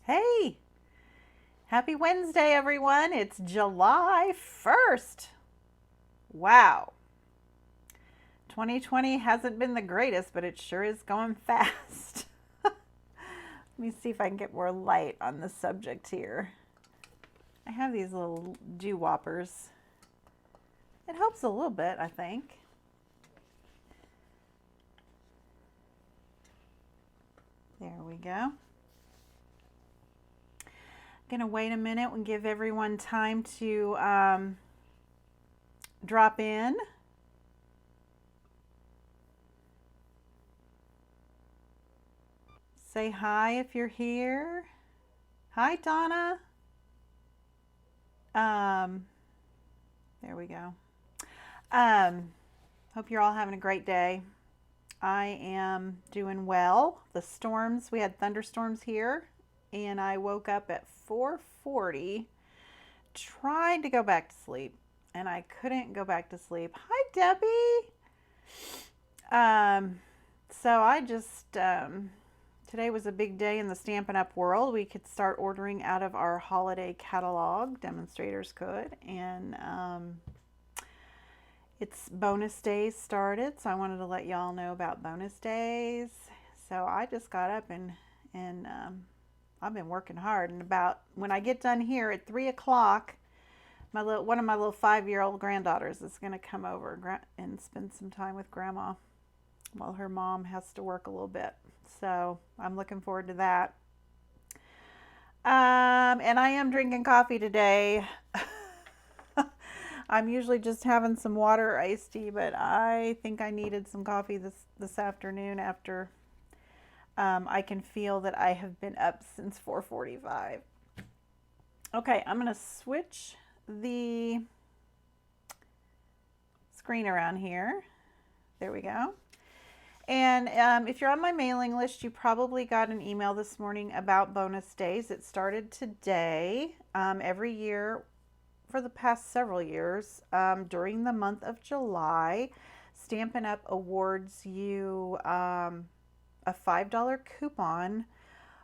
Hey, happy Wednesday, everyone. It's July 1st. Wow. 2020 hasn't been the greatest, but it sure is going fast. Let me see if I can get more light on the subject here. I have these little dew whoppers. It helps a little bit, I think. There we go. Gonna wait a minute and give everyone time to drop in. Say hi if you're here. Hi, Donna. There we go. Hope you're all having a great day. I am doing well. The storms, we had thunderstorms here, and I woke up at 4:40, tried to go back to sleep, and I couldn't go back to sleep. Hi, Debbie. So I just, today was a big day in the Stampin' Up world. We could start ordering out of our holiday catalog, demonstrators could, and it's bonus days started, so I wanted to let y'all know about bonus days. So I just got up and I've been working hard. And about when I get done here at 3 o'clock, one of my little 5-year-old granddaughters is going to come over and spend some time with Grandma while her mom has to work a little bit. So I'm looking forward to that. And I am drinking coffee today. I'm usually just having some water or iced tea, but I think I needed some coffee this afternoon after I can feel that I have been up since 4:45. Okay, I'm going to switch the screen around here. There we go. And if you're on my mailing list, you probably got an email this morning about bonus days. It started today. Every year for the past several years, during the month of July, Stampin' Up awards you a $5 coupon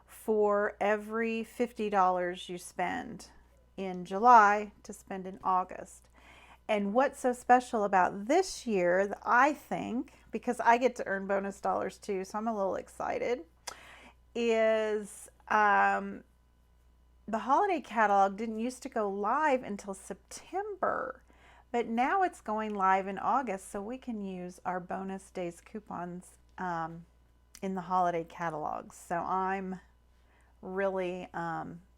for every $50 you spend in July to spend in August. And what's so special about this year, I think, because I get to earn bonus dollars too, so I'm a little excited, is the holiday catalog didn't used to go live until September, but now it's going live in August, so we can use our bonus days coupons in the holiday catalogs. So I'm really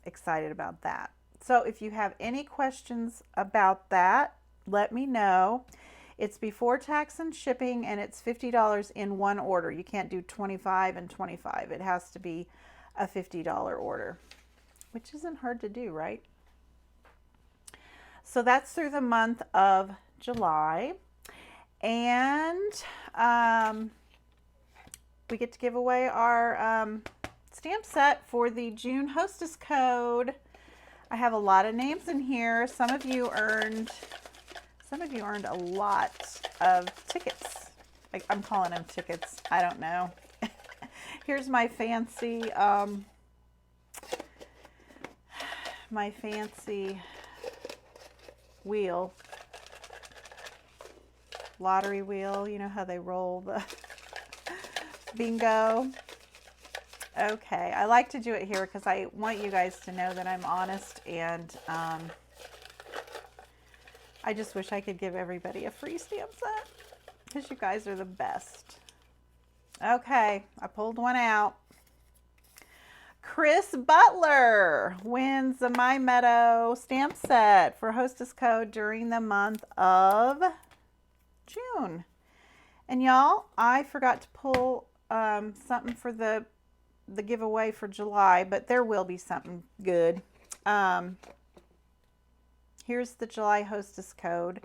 excited about that. So if you have any questions about that, let me know. It's before tax and shipping, and it's $50 in one order. You can't do 25 and 25. It has to be a $50 order, which isn't hard to do, right? So that's through the month of July. And we get to give away our stamp set for the June hostess code. I have a lot of names in here. Some of you earned a lot of tickets. I'm calling them tickets. I don't know. Here's my fancy wheel, lottery wheel. You know how they roll the bingo. Okay, I like to do it here because I want you guys to know that I'm honest, and I just wish I could give everybody a free stamp set because you guys are the best. Okay, I pulled one out. Chris Butler wins the My Meadow stamp set for hostess code during the month of June. And y'all, I forgot to pull something for the giveaway for July, but there will be something good. Here's the July hostess code.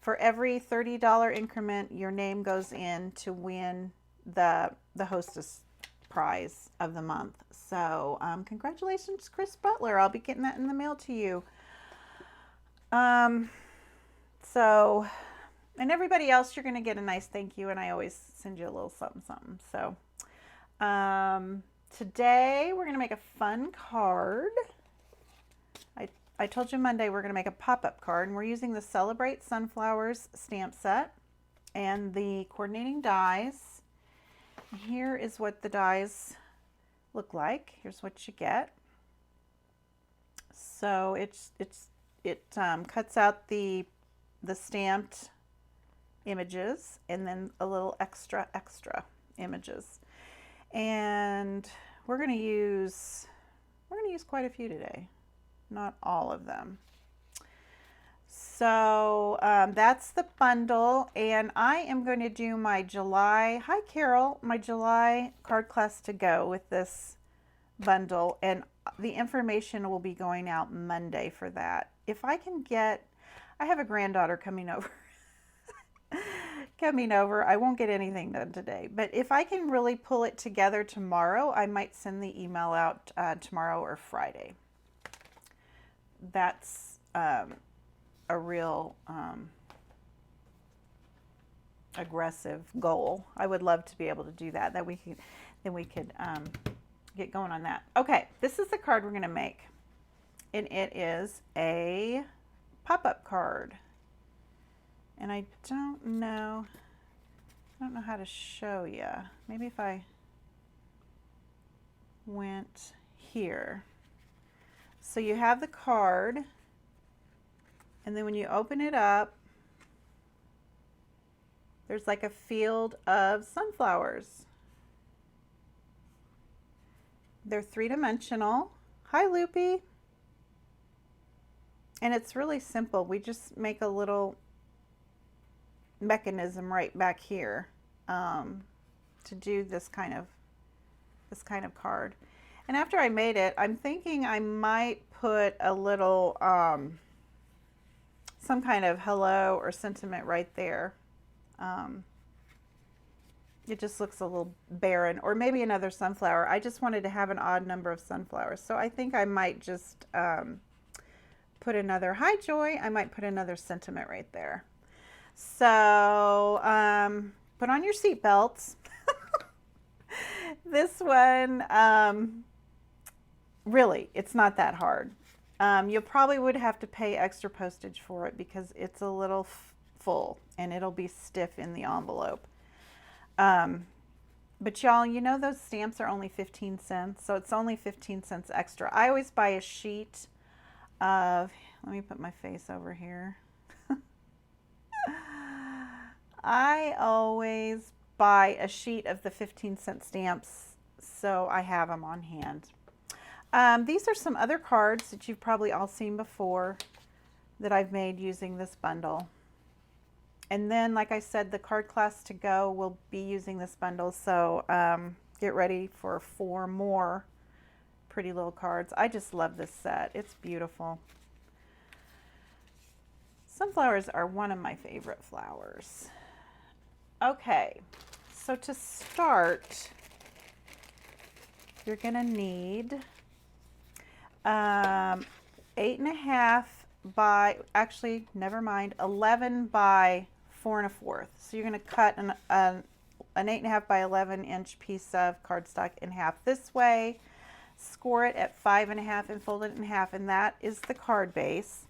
For every $30 increment, your name goes in to win the hostess prize of the month. So congratulations, Chris Butler. I'll be getting that in the mail to you. So, and everybody else, you're going to get a nice thank you, and I always send you a little something, something. So, Today we're going to make a fun card. I told you Monday we're going to make a pop-up card, and we're using the Celebrate Sunflowers stamp set and the coordinating dies. Here is what the dies look like. Here's what you get. So it cuts out the stamped images and then a little extra images. And we're going to use quite a few today, not all of them. So that's the bundle, and I am going to do my July, hi Carol, my July card class to go with this bundle, and the information will be going out Monday for that. If I can get, I have a granddaughter coming over. I won't get anything done today, but if I can really pull it together tomorrow, I might send the email out tomorrow or Friday. That's a real aggressive goal. I would love to be able to do that. Then we could get going on that. Okay, this is the card we're going to make, and it is a pop-up card. And I don't know how to show you. Maybe if I went here. So you have the card, and then when you open it up, there's like a field of sunflowers. They're three-dimensional. Hi, Loopy. And it's really simple. We just make a little mechanism right back here to do this kind of card. And after I made it, I'm thinking I might put a little some kind of hello or sentiment right there. It just looks a little barren, or maybe another sunflower. I just wanted to have an odd number of sunflowers, so I think I might just put another, hi Joy, I might put another sentiment right there. So put on your seat belts. This one, really, it's not that hard. You probably would have to pay extra postage for it because it's a little full and it'll be stiff in the envelope. But y'all, you know those stamps are only 15 cents, so it's only 15 cents extra. I always buy a sheet of, let me put my face over here. I always buy a sheet of the 15-cent stamps, so I have them on hand. These are some other cards that you've probably all seen before that I've made using this bundle. And then, like I said, the card class to go will be using this bundle, so get ready for 4 more pretty little cards. I just love this set. It's beautiful. Sunflowers are one of my favorite flowers. Okay, so to start, you're going to need 8.5 by, actually, never mind, 11 by 4 1/4. So you're going to cut an 8.5 by 11 inch piece of cardstock in half this way, score it at 5.5 and fold it in half, and that is the card base.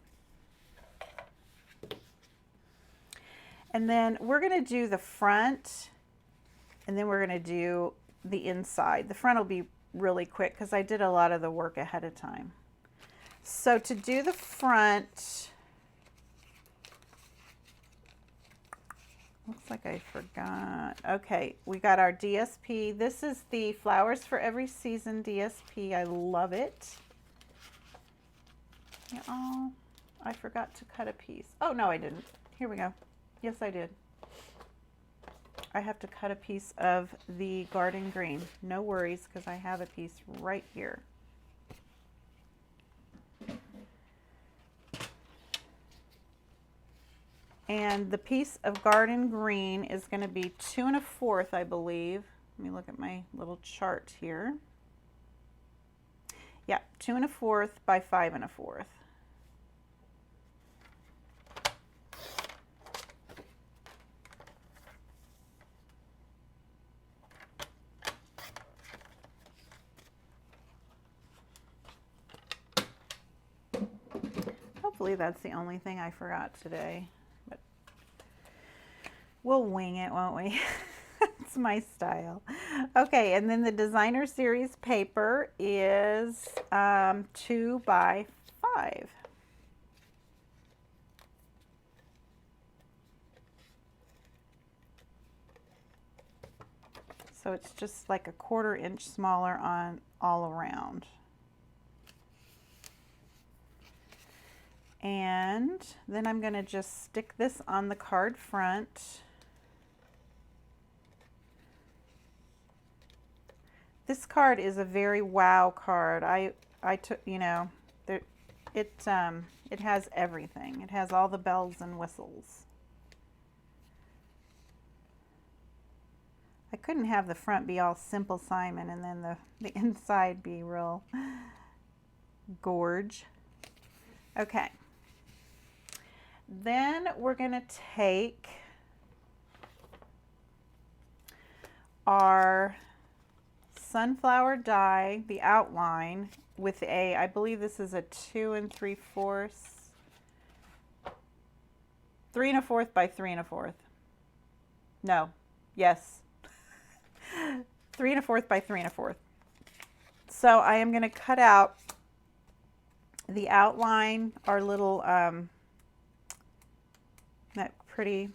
And then we're going to do the front, and then we're going to do the inside. The front will be really quick because I did a lot of the work ahead of time. So to do the front, looks like I forgot. Okay, we got our DSP. This is the Flowers for Every Season DSP. I love it. Oh, I forgot to cut a piece. Oh, no, I didn't. Here we go. Yes, I did. I have to cut a piece of the garden green. No worries, because I have a piece right here. And the piece of garden green is going to be 2 1/4, I believe. Let me look at my little chart here. Yeah, 2 1/4 by 5 1/4. Hopefully that's the only thing I forgot today, but we'll wing it, won't we? It's my style. Okay, and then the designer series paper is 2 by 5. So it's just like a 1/4 inch smaller on all around. And then I'm going to just stick this on the card front. This card is a very wow card. I took, you know, there, it has everything. It has all the bells and whistles. I couldn't have the front be all Simple Simon and then the inside be real gorge. Okay. Then we're going to take our sunflower die, the outline, with I believe this is a 2 3/4, 3 1/4 by 3 1/4. No, yes, 3 1/4 by 3 1/4. So I am going to cut out the outline, our little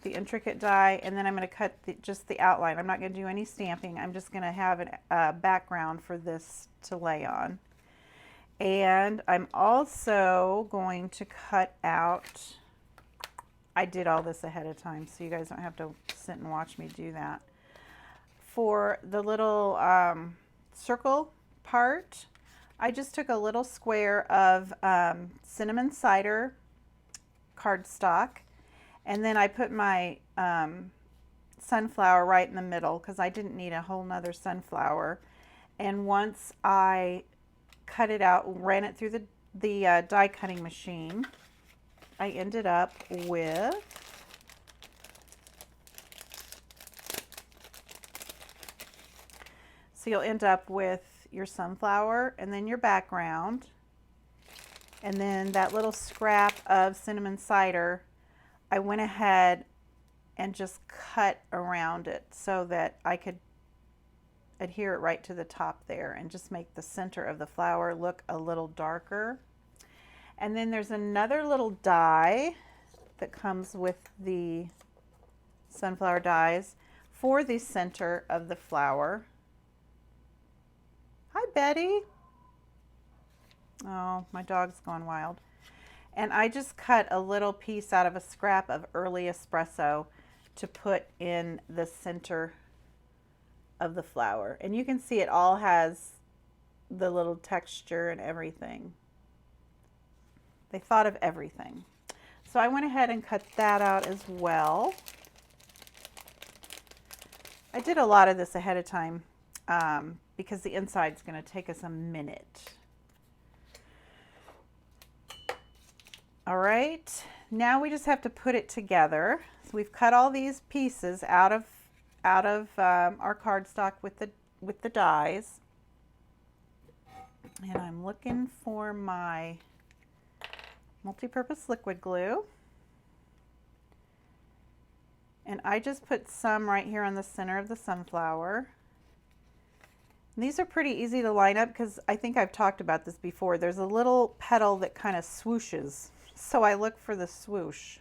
the intricate die, and then I'm going to cut just the outline. I'm not going to do any stamping. I'm just going to have a background for this to lay on. And I'm also going to cut out, I did all this ahead of time, so you guys don't have to sit and watch me do that. For the little circle part, I just took a little square of cinnamon cider cardstock, and then I put my sunflower right in the middle because I didn't need a whole nother sunflower. And once I cut it out, ran it through the die cutting machine, I ended up with you'll end up with your sunflower and then your background, and then that little scrap of cinnamon cider, I went ahead and just cut around it so that I could adhere it right to the top there and just make the center of the flower look a little darker. And then there's another little die that comes with the sunflower dies for the center of the flower. Hi, Betty. Oh, my dog's gone wild. And I just cut a little piece out of a scrap of early espresso to put in the center of the flower. And you can see it all has the little texture and everything. They thought of everything. So I went ahead and cut that out as well. I did a lot of this ahead of time because the inside's going to take us a minute. All right, now we just have to put it together. So we've cut all these pieces out of our cardstock with the dies, and I'm looking for my multi-purpose liquid glue, and I just put some right here on the center of the sunflower. And these are pretty easy to line up because I think I've talked about this before. There's a little petal that kind of swooshes, so I look for the swoosh.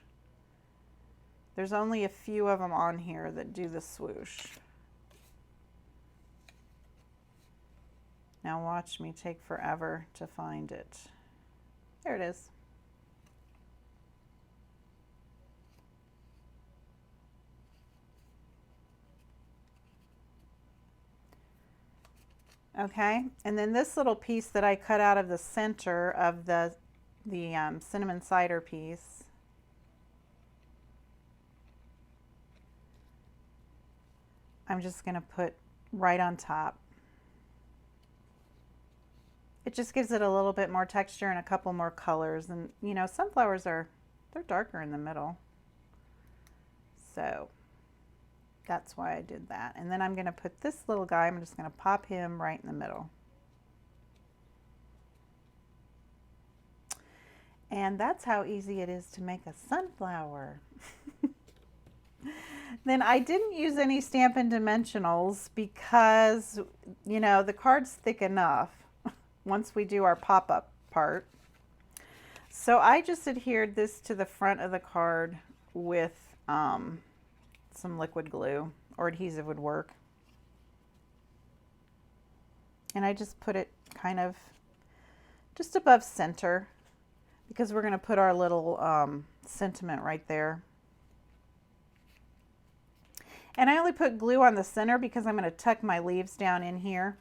There's only a few of them on here that do the swoosh. Now watch me take forever to find it. There it is. Okay, and then this little piece that I cut out of the center of the cinnamon cider piece, I'm just going to put right on top. It just gives it a little bit more texture and a couple more colors. And you know, sunflowers they're darker in the middle. So that's why I did that. And then I'm going to put this little guy, I'm just going to pop him right in the middle. And that's how easy it is to make a sunflower. Then I didn't use any Stampin' Dimensionals because, you know, the card's thick enough once we do our pop-up part. So I just adhered this to the front of the card with some liquid glue, or adhesive would work. And I just put it kind of just above center because we're going to put our little sentiment right there. And I only put glue on the center because I'm going to tuck my leaves down in here.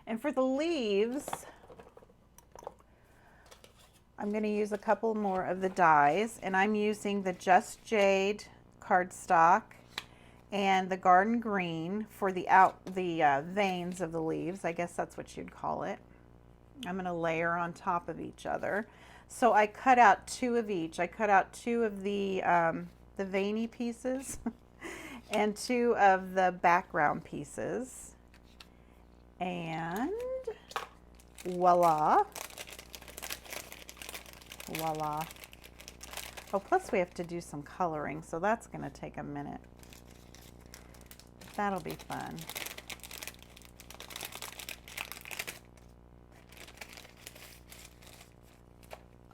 And for the leaves, I'm going to use a couple more of the dies, and I'm using the Just Jade cardstock and the Garden Green for the veins of the leaves. I guess that's what you'd call it. I'm going to layer on top of each other. So I cut out 2 of each. I cut out 2 of the veiny pieces and 2 of the background pieces. And voila. Voila. Oh, plus we have to do some coloring, so that's going to take a minute. That'll be fun.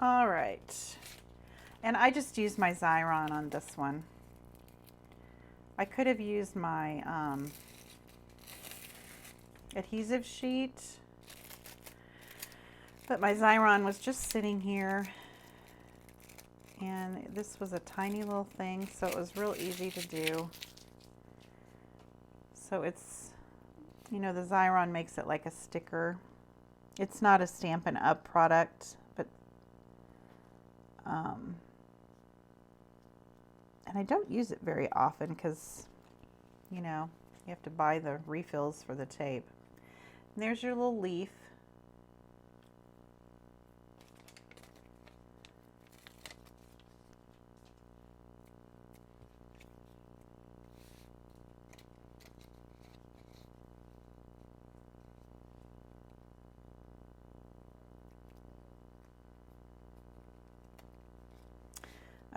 All right. And I just used my Xyron on this one. I could have used my adhesive sheet, but my Xyron was just sitting here, and this was a tiny little thing, so it was real easy to do. So it's, you know, the Xyron makes it like a sticker. It's not a Stampin' Up product, but and I don't use it very often because, you know, you have to buy the refills for the tape. And there's your little leaf.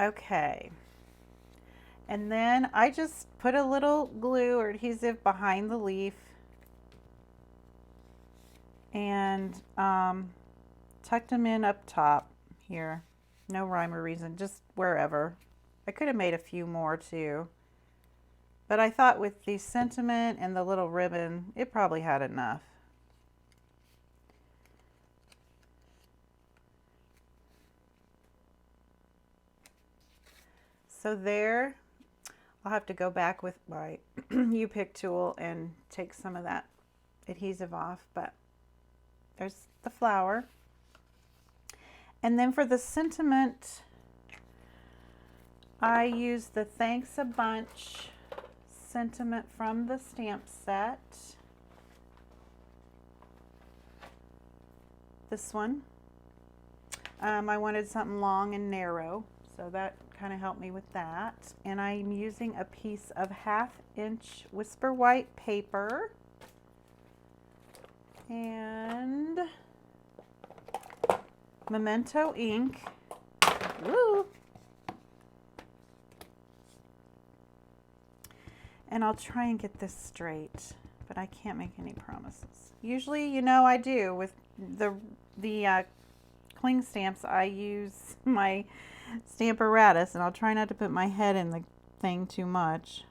Okay. And then I just put a little glue or adhesive behind the leaf and tucked them in up top here. No rhyme or reason, just wherever. I could have made a few more too, but I thought with the sentiment and the little ribbon, it probably had enough. So there, I'll have to go back with my U-Pick tool and take some of that adhesive off, but there's the flower. And then for the sentiment, I use the Thanks a Bunch sentiment from the stamp set. This one. I wanted something long and narrow, so that kind of helped me with that. And I'm using a piece of 1/2 inch Whisper White paper and Memento ink. Woo! And I'll try and get this straight, but I can't make any promises. Usually, you know, I do with the cling stamps. I use my Stamparatus, and I'll try not to put my head in the thing too much.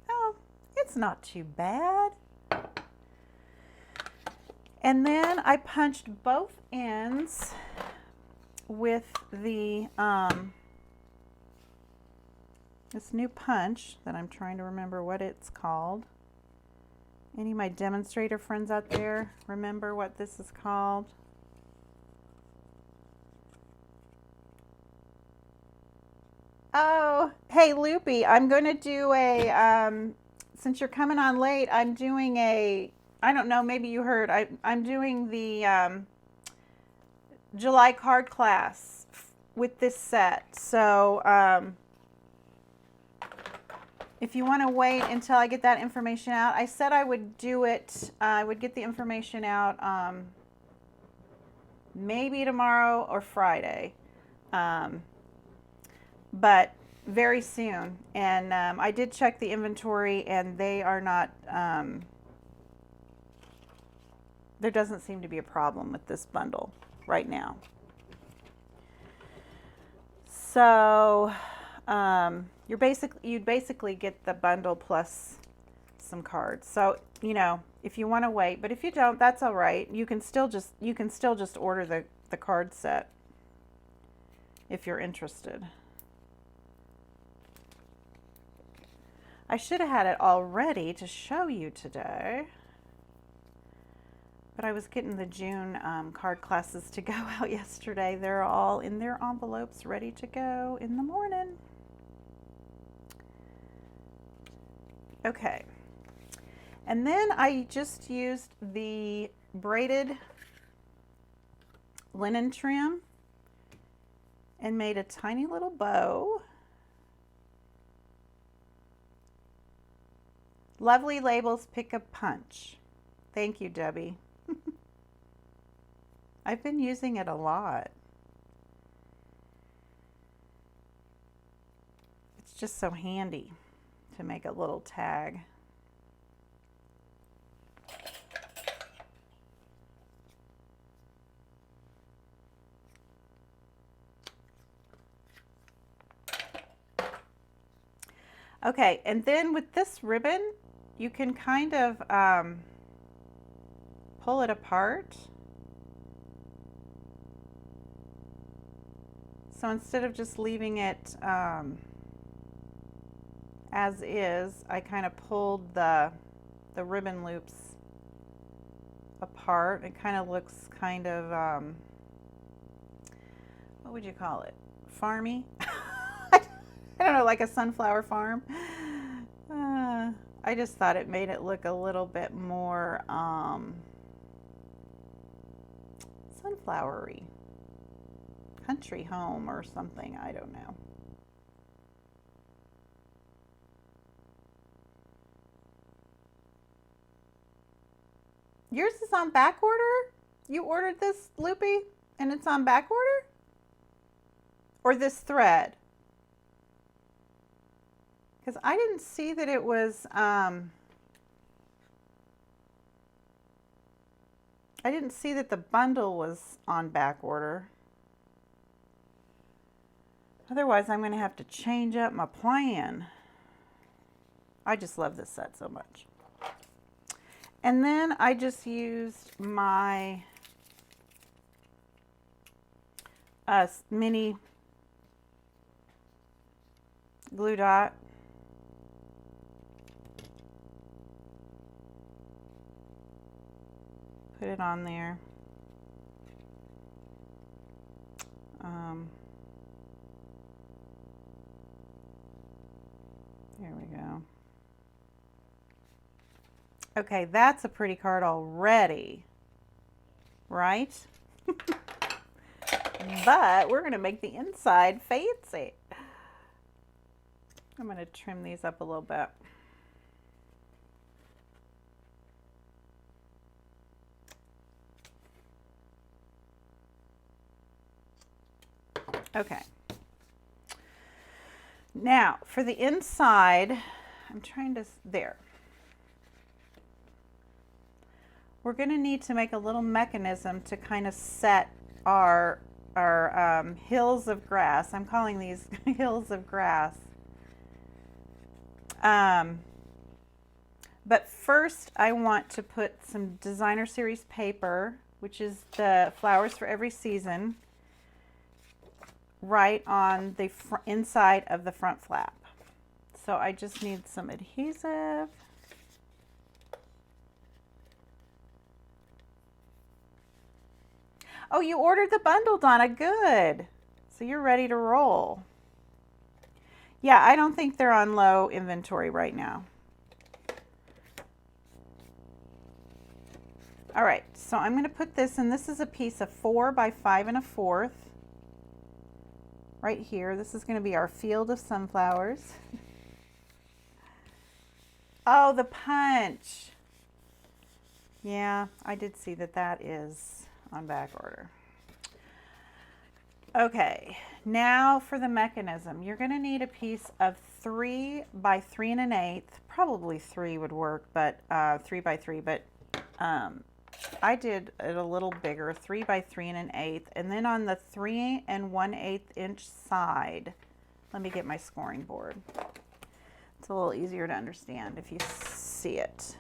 Oh, it's not too bad. And then I punched both ends with the this new punch that I'm trying to remember what it's called. Any of my demonstrator friends out there remember what this is called? Oh, hey Loopy, I'm going to do a, since you're coming on late, I'm doing a, I don't know, maybe you heard, I'm doing the July card class with this set. So if you want to wait until I get that information out, I said I would do it, I would get the information out maybe tomorrow or Friday, but very soon. And I did check the inventory, and they are not, there doesn't seem to be a problem with this bundle right now. So you'd basically get the bundle plus some cards. So, you know, if you want to wait, but if you don't, that's all right. You can still just order the card set if you're interested. I should have had it all ready to show you today, but I was getting the June card classes to go out yesterday. They're all in their envelopes ready to go in the morning. Okay, and then I just used the braided linen trim and made a tiny little bow. Lovely Labels Pick a Punch. Thank you, Debbie. I've been using it a lot. It's just so handy to make a little tag. Okay, and then with this ribbon, you can kind of pull it apart. So instead of just leaving it as is, I kind of pulled the ribbon loops apart. It kind of looks kind of, what would you call it? Farmy? I don't know, like a sunflower farm. I just thought it made it look a little bit more sunflowery. Country home or something, I don't know. Yours is on back order? You ordered this, Loopy, and it's on back order? Or this thread? Because I didn't see that it was, I didn't see that the bundle was on back order. Otherwise, I'm going to have to change up my plan. I just love this set so much. And then I just used my mini glue dot. Put it on there. There we go. Okay, that's a pretty card already, right? But we're going to make the inside fancy. I'm going to trim these up a little bit. Okay. Now, for the inside, I'm trying to, there. We're going to need to make a little mechanism to kind of set our hills of grass. I'm calling these hills of grass. But first, I want to put some designer series paper, which is the Flowers for Every Season, right on the inside of the front flap. So I just need some adhesive. Oh, you ordered the bundle, Donna. Good. So you're ready to roll. Yeah, I don't think they're on low inventory right now. All right, so I'm going to put this in. This is a piece of 4 by 5 1/4. Right here. This is going to be our field of sunflowers. Oh, the punch. Yeah, I did see that that is on back order. Okay, now for the mechanism. You're going to need a piece of 3 by 3 1/8. Probably 3 would work, but 3 by 3. But I did it a little bigger, 3 by 3 1/8. And then on the 3 1/8 inch side, let me get my scoring board. It's a little easier to understand if you see it.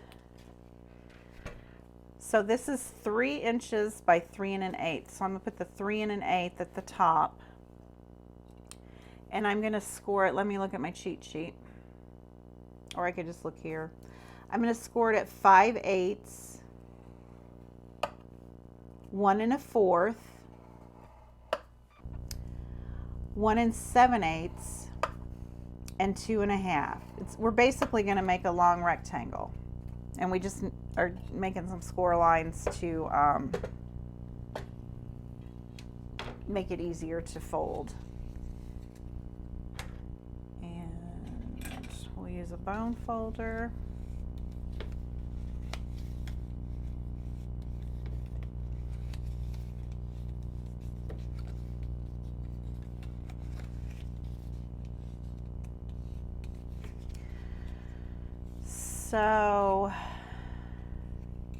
So this is 3 inches by 3 1/8. So I'm going to put the 3 1/8 at the top. And I'm going to score it. Let me look at my cheat sheet. Or I could just look here. I'm going to score it at 5/8, 1 1/4, 1 7/8, and 2 1/2. We're basically going to make a long rectangle. And we just are making some score lines to make it easier to fold. And we'll use a bone folder. So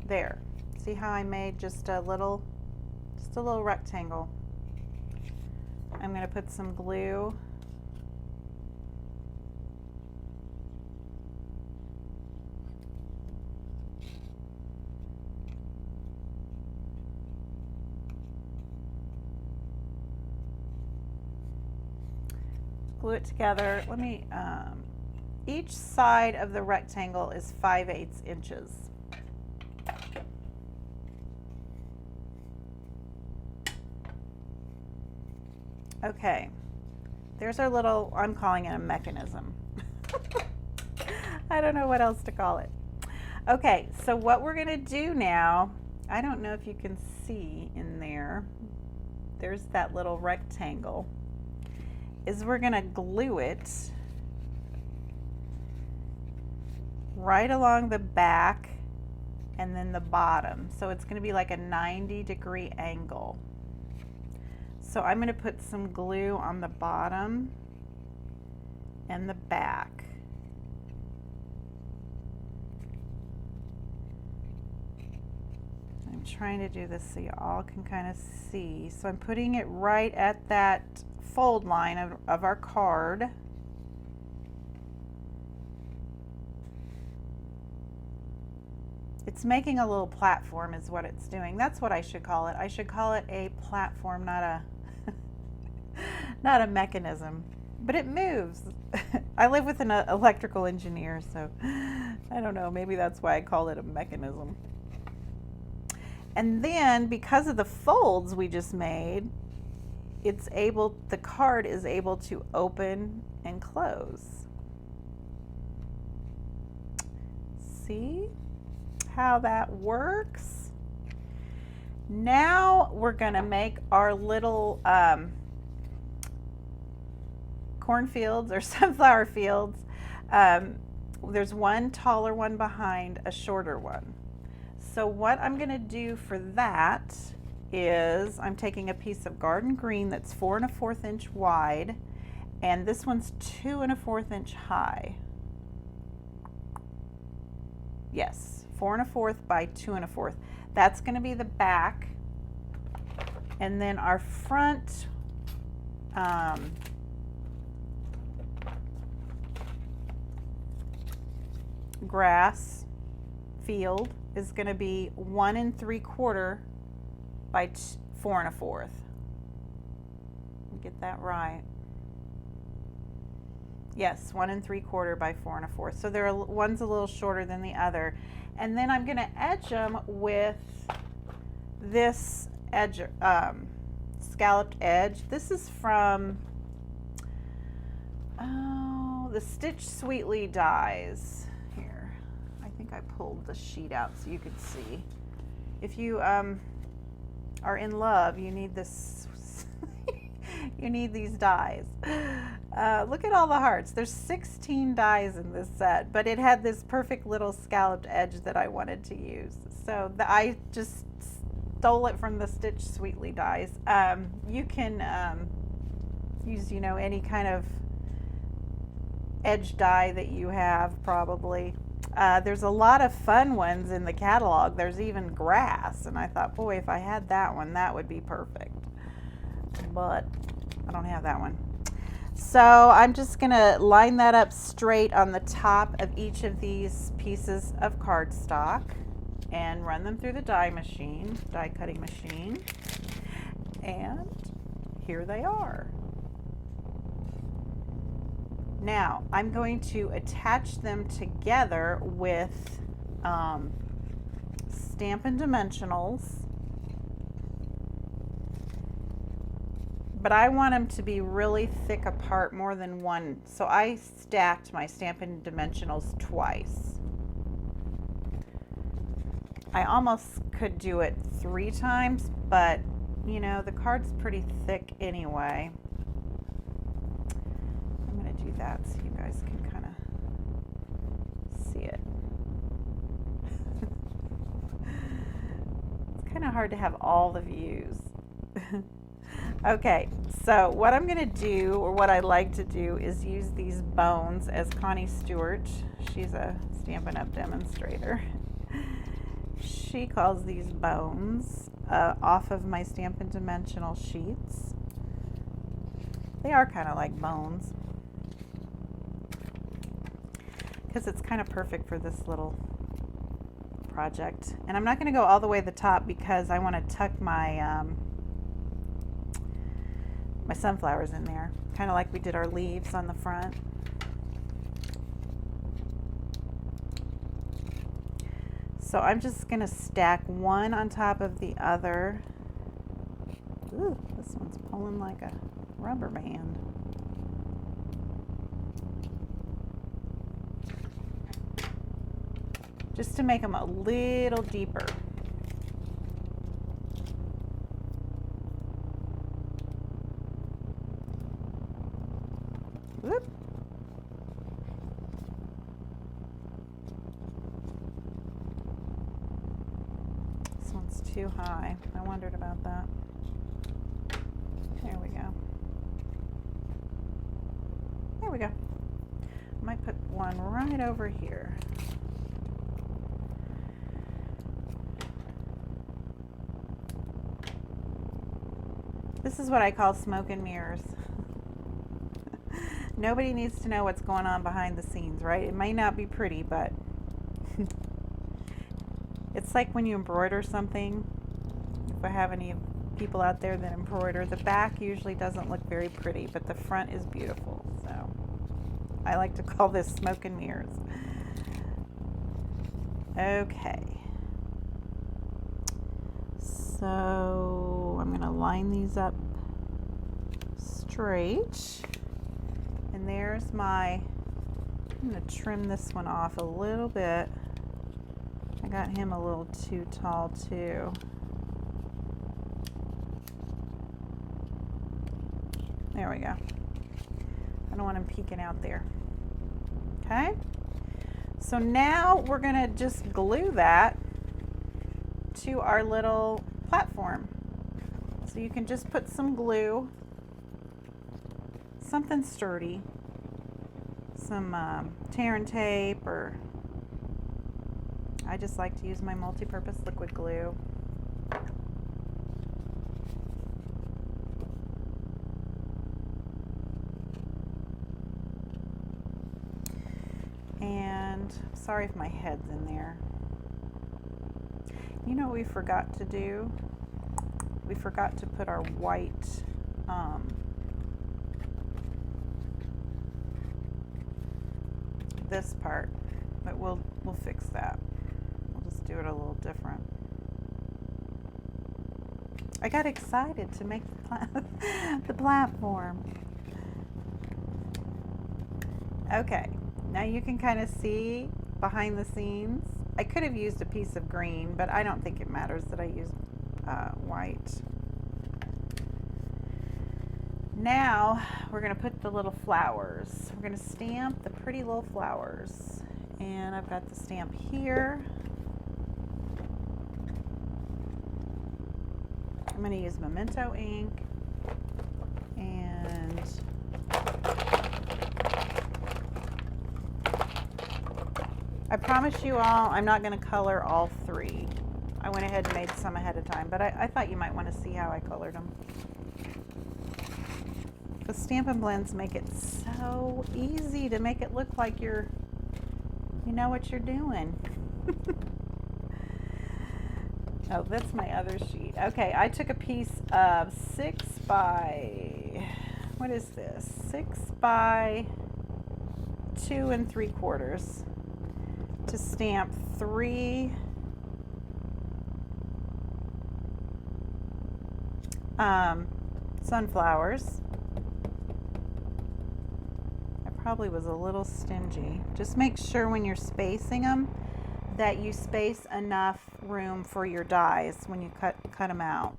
there, see how I made just a little rectangle. I'm going to put some glue. Glue it together. Let me, each side of the rectangle is 5/8 inches. Okay, there's our little, I'm calling it a mechanism. I don't know what else to call it. Okay, so what we're gonna do now, I don't know if you can see in there, there's that little rectangle, is we're gonna glue it right along the back and then the bottom. So it's going to be like a 90-degree angle. So I'm going to put some glue on the bottom and the back. I'm trying to do this so you all can kind of see. So I'm putting it right at that fold line of our card. It's making a little platform is what it's doing. That's what I should call it. I should call it a platform, not a not a mechanism. But it moves. I live with an electrical engineer, so I don't know, maybe that's why I call it a mechanism. And then because of the folds we just made, the card is able to open and close. See how that works? Now we're gonna make our little cornfields or sunflower fields. There's one taller one behind a shorter one. So what I'm gonna do for that is I'm taking a piece of garden green that's 4 1/4 inch wide, and this one's 2 1/4 inch high. Yes, 4 1/4 by 2 1/4. That's going to be the back, and then our front grass field is going to be 1 3/4 by 4 1/4. Get that right. Yes, 1 3/4 by 4 1/4. So there are one's a little shorter than the other. And then I'm going to edge them with this edge, scalloped edge. This is from the Stitch Sweetly dies. Here, I think I pulled the sheet out so you could see. If you are in love, you need this. You need these dies. Look at all the hearts. There's 16 dies in this set, but it had this perfect little scalloped edge that I wanted to use. So I just stole it from the Stitch Sweetly dies. You can use, you know, any kind of edge die that you have probably. There's a lot of fun ones in the catalog. There's even grass, and I thought, boy, if I had that one, that would be perfect. But I don't have that one. So I'm just gonna line that up straight on the top of each of these pieces of cardstock and run them through the die cutting machine. And here they are. Now I'm going to attach them together with Stampin' Dimensionals, but I want them to be really thick apart, more than one. So I stacked my Stampin' Dimensionals twice. I almost could do it 3 times, but you know, the card's pretty thick anyway. I'm gonna do that so you guys can kind of see it. It's kind of hard to have all the views. Okay, so what I'm going to do, or what I like to do, is use these bones, as Connie Stewart, she's a Stampin' Up! Demonstrator. She calls these bones off of my Stampin' Dimensional sheets. They are kind of like bones, because it's kind of perfect for this little project. And I'm not going to go all the way to the top because I want to tuck my my sunflowers in there, kind of like we did our leaves on the front. So I'm just going to stack one on top of the other. Ooh, this one's pulling like a rubber band. Just to make them a little deeper. Whoop. This one's too high. I wondered about that. There we go. There we go. I might put one right over here. This is what I call smoke and mirrors. Nobody needs to know what's going on behind the scenes, right? It may not be pretty, but it's like when you embroider something. If I have any people out there that embroider, the back usually doesn't look very pretty, but the front is beautiful. So I like to call this smoke and mirrors. Okay. So I'm going to line these up straight. And there's my, I'm going to trim this one off a little bit. I got him a little too tall too. There we go. I don't want him peeking out there. Okay. So now we're going to just glue that to our little platform. So you can just put some glue, something sturdy, some tear and tape, or I just like to use my multi-purpose liquid glue. And sorry if my head's in there. You know what we forgot to do? We forgot to put our white this part, but we'll fix that. We'll just do it a little different. I got excited to make the platform. Okay, now you can kind of see behind the scenes. I could have used a piece of green, but I don't think it matters that I used white. Now we're going to put the little flowers. We're going to stamp the pretty little flowers. And I've got the stamp here. I'm going to use Memento ink. And I promise you all, I'm not going to color all three. I went ahead and made some ahead of time, but I thought you might want to see how I colored them. The Stampin' Blends make it so easy to make it look like you know what you're doing. Oh, that's my other sheet. Okay, I took a piece of 6 by, what is this? 6 by 2 3/4 to stamp 3 sunflowers. Probably was a little stingy. Just make sure when you're spacing them that you space enough room for your dies when you cut them out.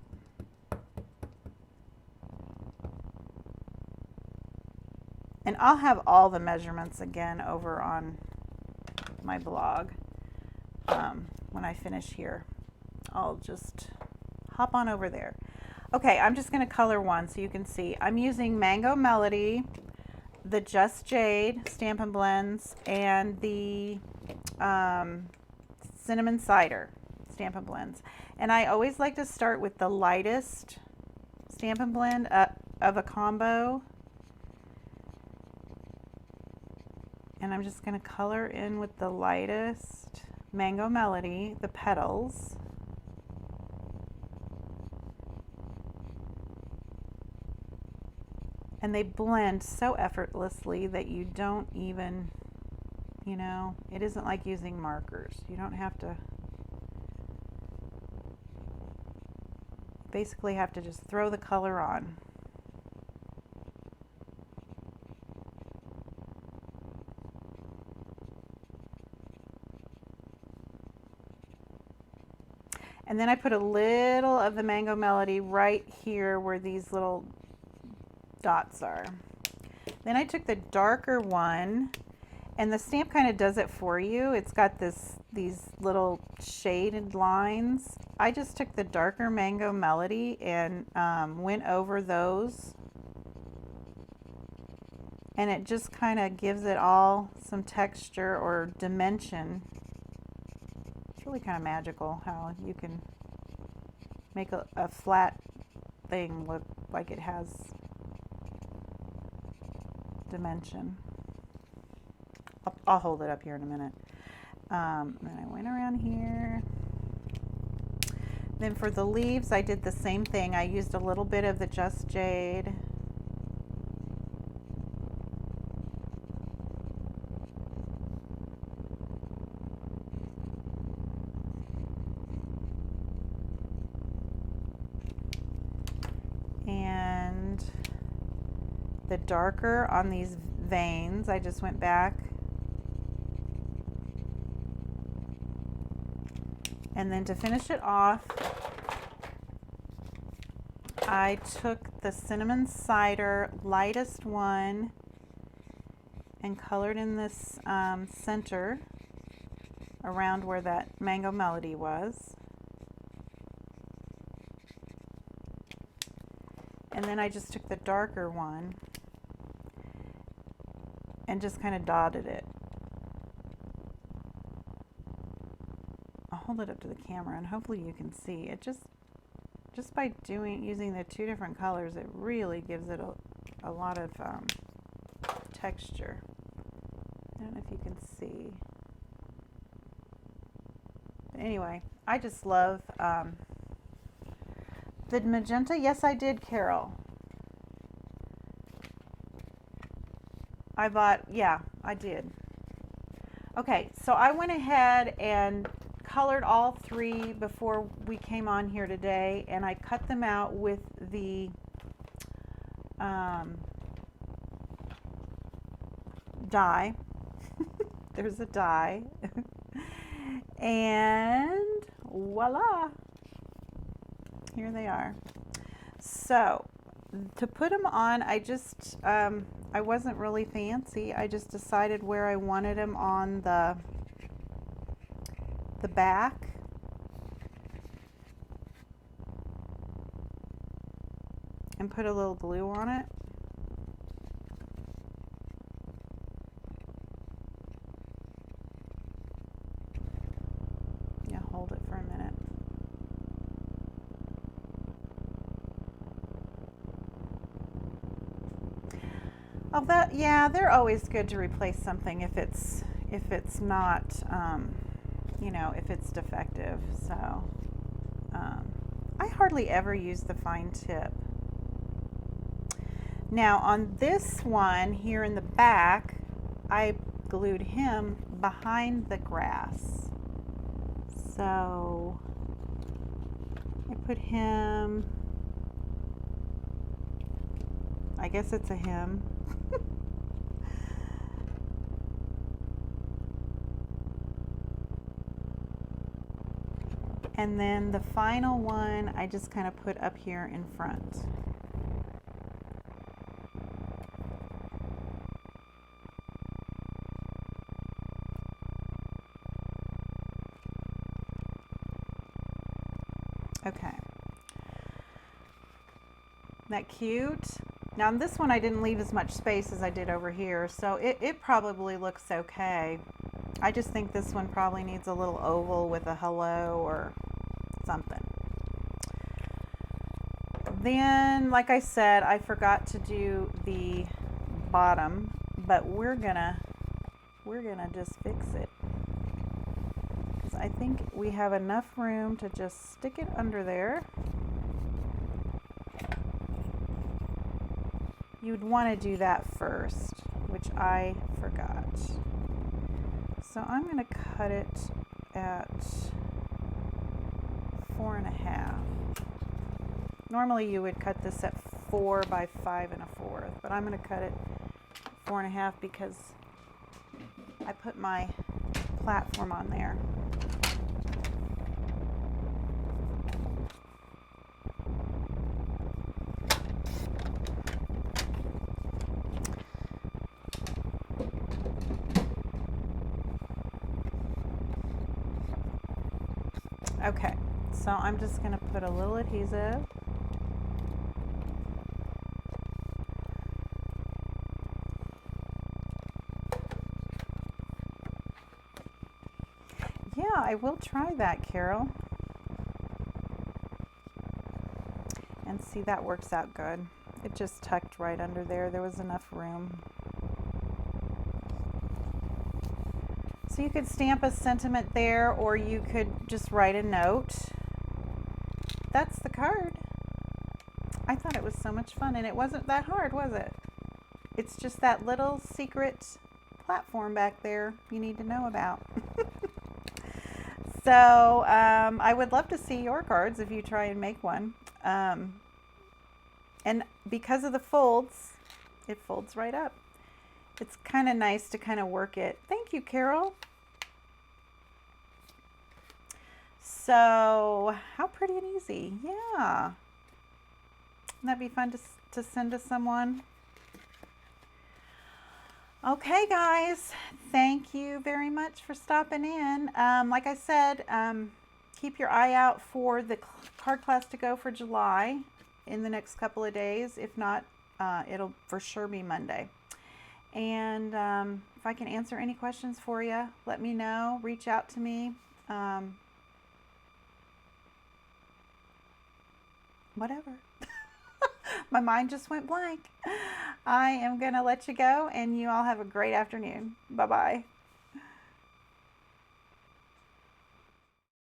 And I'll have all the measurements again over on my blog when I finish here. I'll just hop on over there. Okay, I'm just going to color one so you can see. I'm using Mango Melody, the Just Jade Stampin' Blends, and the Cinnamon Cider Stampin' Blends. And I always like to start with the lightest Stampin' Blend of a combo. And I'm just going to color in with the lightest Mango Melody, the petals. And they blend so effortlessly that you don't even, you know, it isn't like using markers. You don't have to, basically have to just throw the color on. And then I put a little of the Mango Melody right here where these little dots are. Then I took the darker one, and the stamp kind of does it for you. It's got these little shaded lines. I just took the darker Mango Melody and went over those, and it just kind of gives it all some texture or dimension. It's really kind of magical how you can make a flat thing look like it has dimension. I'll hold it up here in a minute. Then I went around here. Then for the leaves, I did the same thing. I used a little bit of the Just Jade. And the darker on these veins, I just went back and then to finish it off, I took the Cinnamon Cider lightest one and colored in this center around where that Mango Melody was. And then I just took the darker one and just kind of dotted it. I'll hold it up to the camera and hopefully you can see. It just by using the two different colors, it really gives it a lot of texture. I don't know if you can see. But anyway, I just love the magenta. Yes, I did, Carol. I bought, yeah, I did. Okay, so I went ahead and colored all three before we came on here today, and I cut them out with the die. There's a die. And voila, here they are. So to put them on, I just, I wasn't really fancy. I just decided where I wanted them on the back. And put a little glue on it. Yeah, hold it for a minute. Oh, yeah, they're always good to replace something if it's not, you know, if it's defective. So I hardly ever use the fine tip. Now on this one here in the back, I glued him behind the grass. So I put him, I guess it's a him. And then the final one I just kind of put up here in front. Okay. Isn't that cute? Now on this one I didn't leave as much space as I did over here, so it probably looks okay. I just think this one probably needs a little oval with a hello or something. Then, like I said, I forgot to do the bottom, but we're gonna just fix it. Because I think we have enough room to just stick it under there. You'd want to do that first, which I forgot. So I'm going to cut it at 4.5. Normally you would cut this at 4 by 5 1/4, but I'm going to cut it 4.5 because I put my platform on there. Okay, so I'm just going to put a little adhesive. Yeah, I will try that, Carol. And see, that works out good. It just tucked right under there. There was enough room. So you could stamp a sentiment there, or you could just write a note. That's the card. I thought it was so much fun, and it wasn't that hard, was it? It's just that little secret platform back there you need to know about. So I would love to see your cards if you try and make one. And because of the folds, it folds right up. It's kind of nice to kind of work it. Thank you, Carol. So how pretty and easy. Yeah. Wouldn't that be fun to send to someone? Okay, guys, thank you very much for stopping in. Like I said, keep your eye out for the card class to go for July in the next couple of days. If not, it'll for sure be Monday. And if I can answer any questions for you, let me know. Reach out to me. Whatever. My mind just went blank. I am going to let you go, and you all have a great afternoon. Bye-bye.